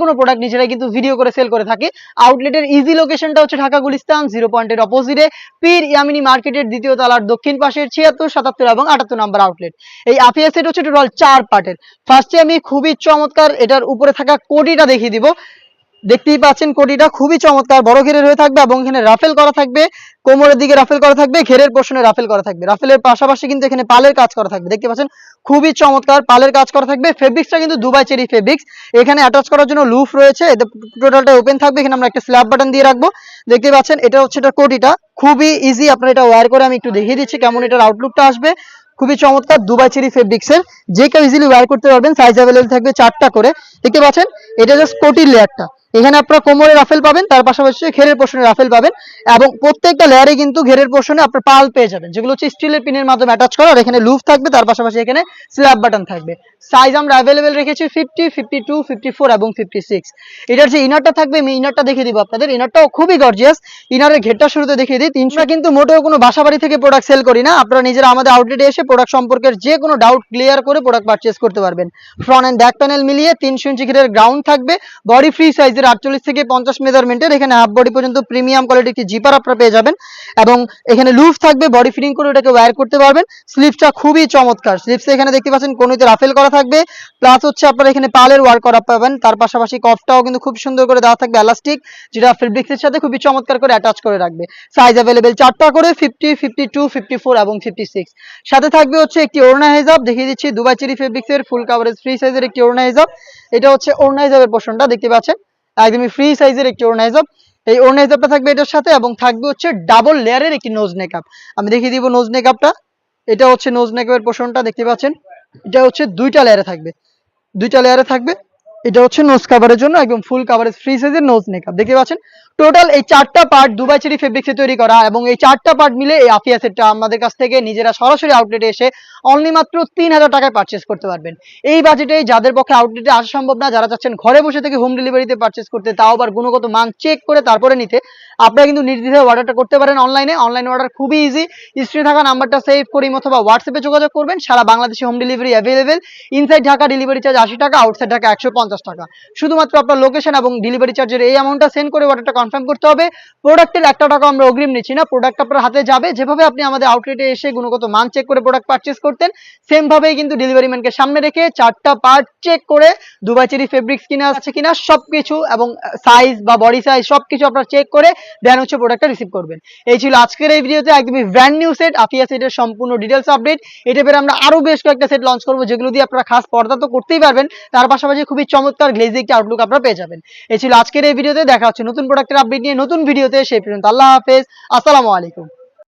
কোনো প্রোডাক্ট নিজেরাই কিন্তু ভিডিও করে সেল করে থাকি। আউটলেটের ইজি লোকেশনটা হচ্ছে ঢাকা গুলিস্তান 0 পয়েন্টের অপোজিটে পীর ইয়ামিনী মার্কেটের দ্বিতীয় তলার দক্ষিণ পাশের 76, 77 এবং 78 নাম্বার আউটলেট। এই আফিয়া সেট হচ্ছে টোটাল 4 পার্টের। ফার্স্টে আমি খুবই চমৎকার এটার উপরে থাকা কোটিটা দেখিয়ে দিব। দেখতেই পাচ্ছেন কোটিটা খুবই চমৎকার বড় ঘেরের হয়ে থাকবে এবং এখানে রাফেল করা থাকবে, কোমরের দিকে রাফেল করা থাকবে, ঘেরের পোর্শনে রাফেল করা থাকবে। রাফেলের পাশাপাশি কিন্তু এখানে পালের কাজ করা থাকবে, দেখতে পাচ্ছেন খুবই চমৎকার পালের কাজ করা থাকবে। ফেব্রিক্সটা কিন্তু দুবাই চেরি ফেব্রিক্স। এখানে অ্যাটাচ করার জন্য লুফ রয়েছে, এটা টোটালটা ওপেন থাকবে। এখানে আমরা একটা স্ল্যাব বাটন দিয়ে রাখবো, দেখতে পাচ্ছেন এটা হচ্ছে এটা কোটিটা খুবই ইজি। আপনারা এটা ওয়্যার করে আমি একটু দেখিয়ে দিচ্ছি কেমন এটার আউটলুকটা আসবে। খুবই চমৎকার দুবাই চেরি ফেব্রিক্সের, যে কেউ ইজিলি ওয়্যার করতে পারবেন। সাইজ অ্যাভেলেবল থাকবে 4টা করে, দেখতে পাচ্ছেন এটা জাস্ট কোটির লেয়ারটা। এখানে আপনারা কোমরে রাফেল পাবেন, তার পাশাপাশি ঘেরের পোর্শনে রাফেল পাবেন এবং প্রত্যেকটা লেয়ারে কিন্তু ঘেরের পোর্শনে আপনার পাল পেয়ে যাবেন, যেগুলো হচ্ছে স্টিলের পিনের মাধ্যমে অ্যাটাচ করা। আর এখানে লুফ থাকবে, তার পাশাপাশি এখানে স্ল্যাব বাটন থাকবে। সাইজ আমরা অ্যাভেলেবেল রেখেছি 50, 52, 54 এবং 56। এটার যে ইনারটা থাকবে আমি ইনারটা দেখিয়ে দিব আপনাদের। ইনারটাও খুবই গর্জিয়াস। ইনারের ঘেরটা শুরুতে দেখিয়ে দিই। 300 কিন্তু মোটেও কোনো বাসাবাড়ি থেকে প্রোডাক্ট সেল করি না। আপনারা নিজেরা আমাদের আউটলেটে এসে প্রোডাক্ট সম্পর্কের যে কোনো ডাউট ক্লিয়ার করে প্রোডাক্ট পারচেজ করতে পারবেন। ফ্রন্ট এন্ড ব্যাক প্যানেল মিলিয়ে 300 ইঞ্চি ঘেরের গ্রাউন্ড থাকবে, বডি ফ্রি সাইজের 48 থেকে 50 মেজারমেন্টের। এখানে হাফ বডি পর্যন্ত প্রিমিয়াম কোয়ালিটির একটি জিপার আপনারা পেয়ে যাবেন এবং এখানে লুফ থাকবে, বডি ফিটিং করে এটাকে ওয়্যার করতে পারবেন। স্লিপসটা খুবই চমৎকার। স্লিপসে এখানে দেখতে পাচ্ছেন কোনোতে রাফেল করা থাকবে, প্লাস হচ্ছে আপনারা এখানে পালের ওয়ার্ক করা পাবেন। তার পাশাপাশি কফটাও কিন্তু খুব সুন্দর করে দেওয়া থাকবে এলাস্টিক, যেটা ফেব্রিক্সের সাথে খুবই চমৎকার করে অ্যাটাচ করে রাখবে। সাইজ অ্যাভেলেবেল 4টা করে 50, 52, 54 এবং 56। সাথে থাকবে হচ্ছে একটি ওড়না হিজাব, দেখিয়ে দিচ্ছি দুবাই চেরি ফেব্রিক্সের ফুল কাভারেজ ফ্রি সাইজের একটি ওড়না হিজাব। এটা হচ্ছে ওড়না হিজাবের পোর্শনটা, দেখতে পাচ্ছেন একদমই ফ্রি সাইজের একটি ওড়না হিজাব। এই ওড়না হিজাবটা থাকবে এটার সাথে এবং থাকবে হচ্ছে ডাবল লেয়ারের একটি নোজ মেকআপ। আমি দেখিয়ে দিব নোজ মেকআপটা। এটা হচ্ছে নোজ মেকআপের পোর্শনটা, দেখতে পাচ্ছেন এটা হচ্ছে 2টা লেয়ারে থাকবে, 2টা লেয়ারে থাকবে। এটা হচ্ছে নোজ কাভারের জন্য একদম ফুল কাভারেজ ফ্রি সাইজের নোজ মেকআপ, দেখতে পাচ্ছেন। টোটাল এই 4টা পার্ট দুবাই চেরি ফেব্রিক্সে তৈরি করা এবং এই 4টা পার্ট মিলে এই আফিয়া সেটটা আমাদের কাছ থেকে নিজেরা সরাসরি আউটলেটে এসে অনলি মাত্র 3000 টাকায় পারচেজ করতে পারবেন। এই বাজেটে যাদের পক্ষে আউটলেটে আসা সম্ভব না, যারা চাচ্ছেন ঘরে বসে থেকে হোম ডেলিভারিতে পারচেজ করতে, তাও আবার গুণগত মান চেক করে তারপরে নিতে, আপনারা কিন্তু নির্দ্বিধায় অর্ডারটা করতে পারেন অনলাইনে। অনলাইন অর্ডার খুবই ইজি। স্ক্রিনে থাকা নাম্বারটা সেভ করে অথবা হোয়াটসঅ্যাপে যোগাযোগ করবেন। সারা বাংলাদেশে home delivery available. Inside Dhaka delivery charge 80 টাকা, আউটসাইড ঢাকা 150 টাকা। শুধুমাত্র আপনার লোকেশন এবং ডেলিভারি চার্জের এই অ্যামাউন্টটা সেন্ড করে অর্ডারটা কনফার্ম করতে হবে। প্রোডাক্টের 1 টাকা আমরা অগ্রিম নিচ্ছি না, প্রোডাক্ট আপনার হাতে যাবে। যেভাবে আপনি আমাদের আউটলেটে এসে গুণগত মান চেক করে প্রোডাক্ট পারচেজ করতেন, সেম ভাবেই কিন্তু ডেলিভারি ম্যানকে সামনে রেখে 4টা পার্ট চেক করে দুবাই চেরি ফেব্রিক্স কিনা আছে কিনা সবকিছু এবং সাইজ বা বডি সাইজ সবকিছু আপনারা চেক করে দেন হচ্ছে প্রোডাক্টটা রিসিভ করবেন। এই ছিল আজকের এই ভিডিওতে একদমই ব্র্যান্ড নিউ সেট আফিয়া সেটের সম্পূর্ণ ডিটেলস আপডেট। এটা পেরে আমরা আরো বেশ কয়েকটা সেট লঞ্চ করবো, যেগুলো দিয়ে আপনারা খাস পর্দা তো করতেই পারবেন, তার পাশাপাশি খুবই চমৎকার গ্লেজি একটা আউটলুক আপনারা পেয়ে যাবেন। এই ছিল আজকের এই ভিডিওতে। দেখা হচ্ছে নতুন প্রোডাক্টের আপডেট নিয়ে নতুন ভিডিওতে। সেই পর্যন্ত আল্লাহ হাফেজ, আসসালামু আলাইকুম।